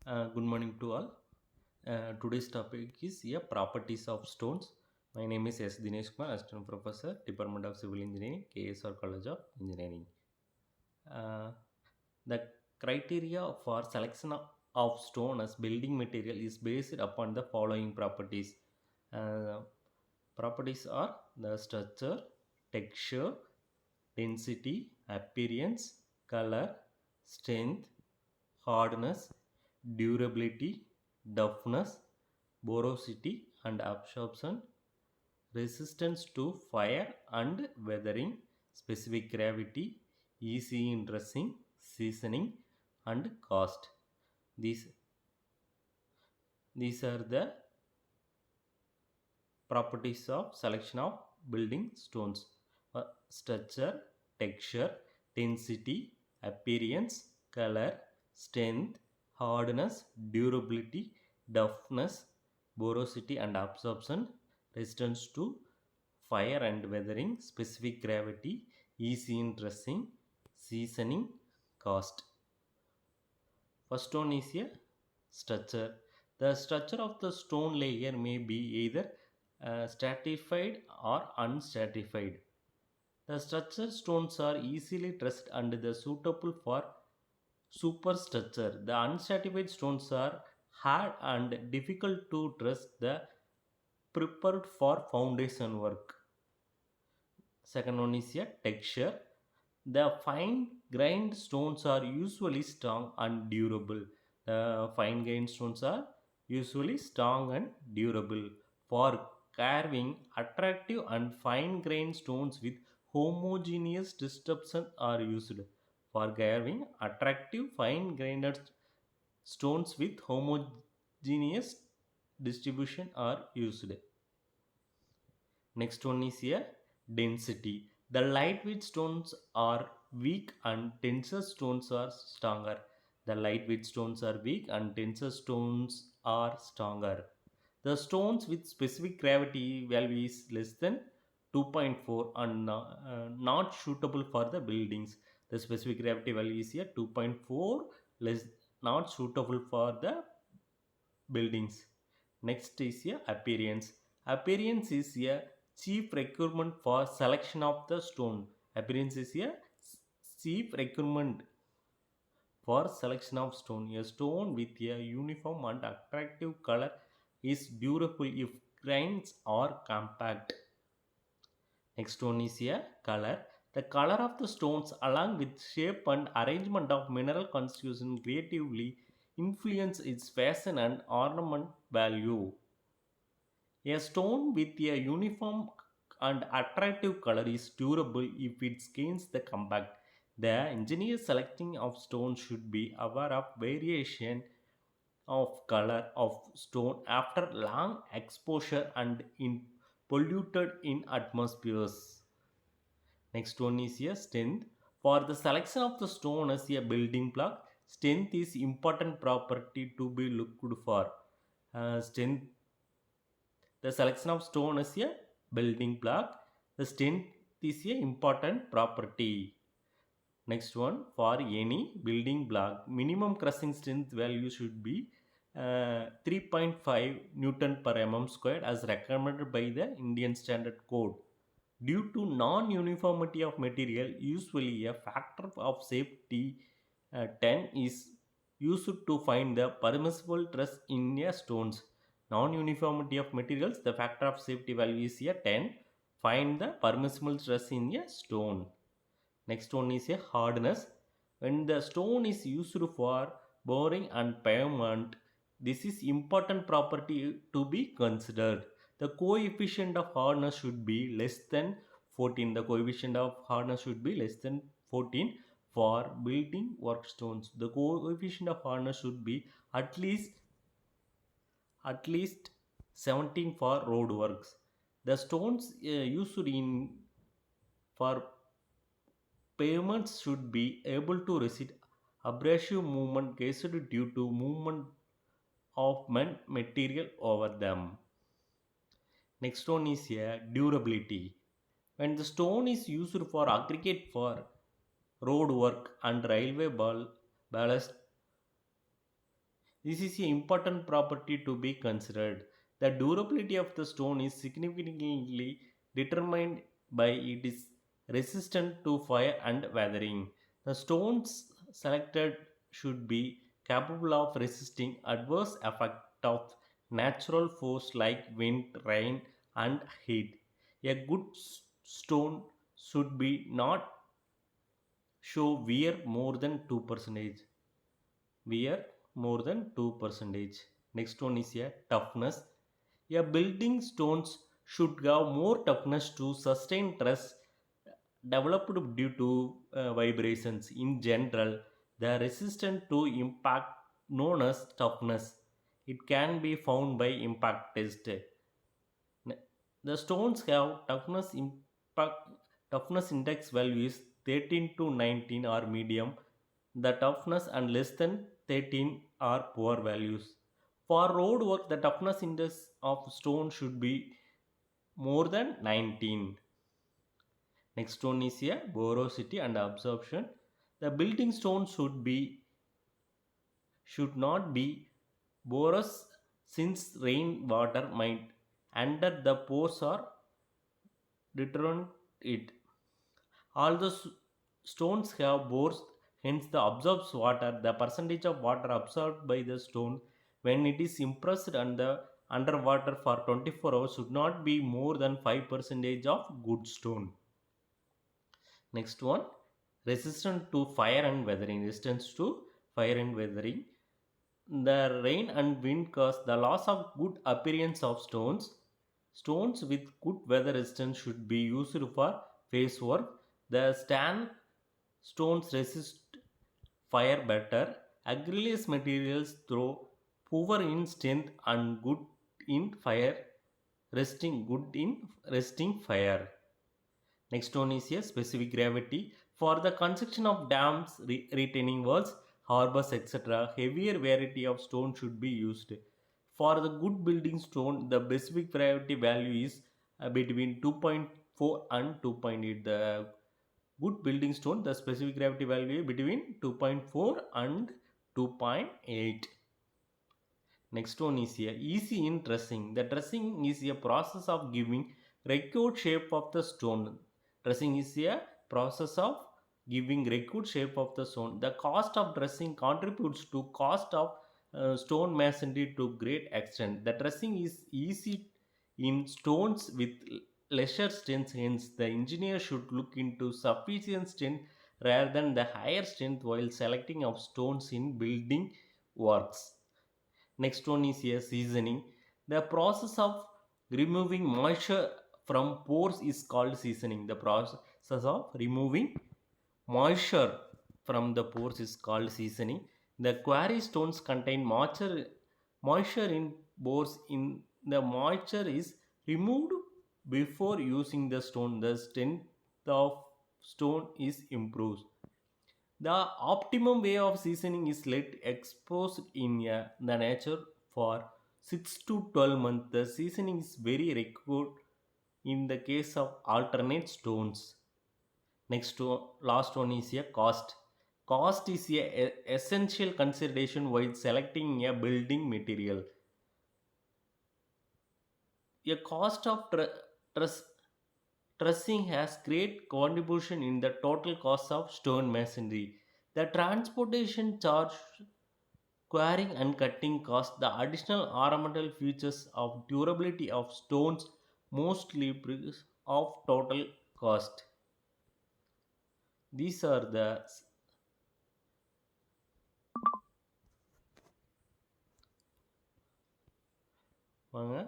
Good morning to all. Today's topic is properties of stones. My name is S. Dinesh Kumar, Assistant Professor, Department of Civil Engineering, KSR College of Engineering. Uh, the criteria for selection of stone as building material is based upon the following properties. Uh, Properties are the structure, texture, density, appearance, color, strength, hardness, durability, toughness, porosity and absorption, resistance to fire and weathering, specific gravity, easy in dressing, seasoning, and cost. These, these are the properties of selection of building stones. Structure, texture, density, appearance, color, strength, hardness, durability, toughness, porosity and absorption, resistance to fire and weathering, specific gravity, easy in dressing, seasoning, cost. First one is a structure. The structure of the stone layer may be either stratified or unstratified. The structure stones are easily trussed and the suitable for superstructure. The unstratified stones are hard and difficult to truss, the prepared for foundation work. Second one is a texture. The fine grained stones are usually strong and durable. The fine grained stones are usually strong and durable. For carving, attractive and fine grained stones with homogeneous distribution are used. For carving, attractive fine grained stones with homogeneous distribution are used. Next one is here density. The lightweight stones are weak and denser stones are stronger. The lightweight stones are weak and denser stones are stronger. The stones with specific gravity value is less than 2.4 and not suitable for the buildings. The specific gravity value is here 2.4, less not suitable for the buildings. Next is a appearance. Appearance is a chief requirement for selection of the stone. Appearance is a chief requirement for selection of stone. A stone with a uniform and attractive color is durable if grains are compact. Next one is a color. The color of the stones along with shape and arrangement of mineral constitution creatively influence its fashion and ornament value. A stone with a uniform and attractive color is durable if it gains the compact. The engineer selecting of stone should be aware of variation of color of stone after long exposure and in polluted in atmospheres. Next one is a strength. For the selection of the stone as a building block, strength is important property to be looked for. Strength, the selection of stone is a building block. The strength is a important property. Next one, for any building block, minimum crushing strength value should be 3.5 Newton per mm squared as recommended by the Indian Standard Code. Due to non-uniformity of material, usually a factor of safety 10 is used to find the permissible stress in a stones. Non-uniformity of materials, the factor of safety value is a 10. Find the permissible stress in a stone. Next one is a hardness. When the stone is used for boring and pavement, this is important property to be considered. The coefficient of hardness should be less than 14. The coefficient of hardness should be less than 14 for building work stones. The coefficient of hardness should be at least 17 for road works. The stones used in for pavements should be able to resist abrasive movement caused due to movement of material over them. Next one is a durability. When the stone is used for aggregate for road work and railway ballast, This is an important property to be considered. The durability of the stone is significantly determined by its resistance to fire and weathering. The stones selected should be capable of resisting adverse effect of natural force like wind, rain, and heat. A good stone should be not show wear more than 2%. Wear more than 2%. Next one is a toughness. A building stones should have more toughness to sustain stress developed due to vibrations. In general, the resistance to impact known as toughness, it can be found by impact test. The stones have toughness index values 13 to 19 are medium. The toughness and less than 13 are poor values. For road work, the toughness index of stone should be more than 19. Next one is here porosity and absorption. The building stone should not be porous since rain water might enter the pores or deterrent it. All the stones have pores, hence the absorbs water. The percentage of water absorbed by the stone when it is impressed underwater for 24 hours should not be more than 5% of good stone. Next one, resistant to fire and weathering. Resistance to fire and weathering. The rain and wind cause the loss of good appearance of stones. Stones with good weather resistance should be used for face work. The stand stones resist fire better. Acrylic materials throw poor in strength and in fire good in resisting fire. Next one is a specific gravity. For the construction of dams, retaining walls, harbors, etc., heavier variety of stone should be used. For the good building stone, the specific gravity value is between 2.4 and 2.8. The good building stone, the specific gravity value is between 2.4 and 2.8. Next one is here easy in dressing. The dressing is a process of giving record shape of the stone. Dressing is a process of giving record shape of the stone. The cost of dressing contributes to cost of stone masonry to great extent. The dressing is easy in stones with lesser strength. Hence, the engineer should look into sufficient strength rather than the higher strength while selecting of stones in building works. Next one is here seasoning. The process of removing moisture from pores is called seasoning. The process of removing moisture from the pores is called seasoning. The quarry stones contain moisture in pores. In the moisture is removed before using the stone. The strength of stone is improved. The optimum way of seasoning is let exposed in the nature for 6 to 12 months. The seasoning is very required in the case of alternate stones. Next to last one is a cost. Cost is a essential consideration while selecting a building material. A cost of truss, trussing has great contribution in the total cost of stone masonry. The transportation charge, quarrying and cutting cost, the additional ornamental features of durability of stones mostly of total cost. These are the uh,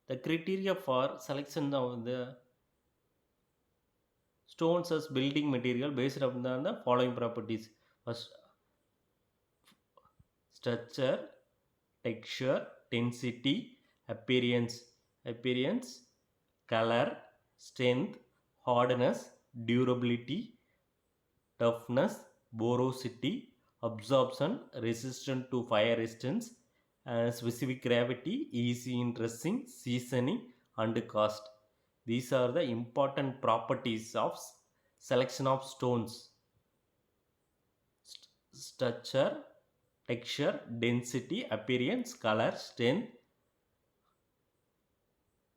the criteria for selection of the stones as building material based on the following properties. First, structure, texture, density, appearance, appearance, color, strength, hardness, durability, toughness, porosity, absorption, resistant to fire resistance, specific gravity, easy in dressing, seasoning, and cost. These are the important properties of selection of stones. Structure, texture, density, appearance, color, strength,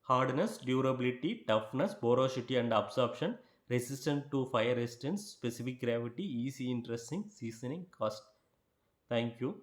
hardness, durability, toughness, porosity and absorption, resistant to fire resistance, specific gravity, easy interesting, seasoning, cost. Thank you.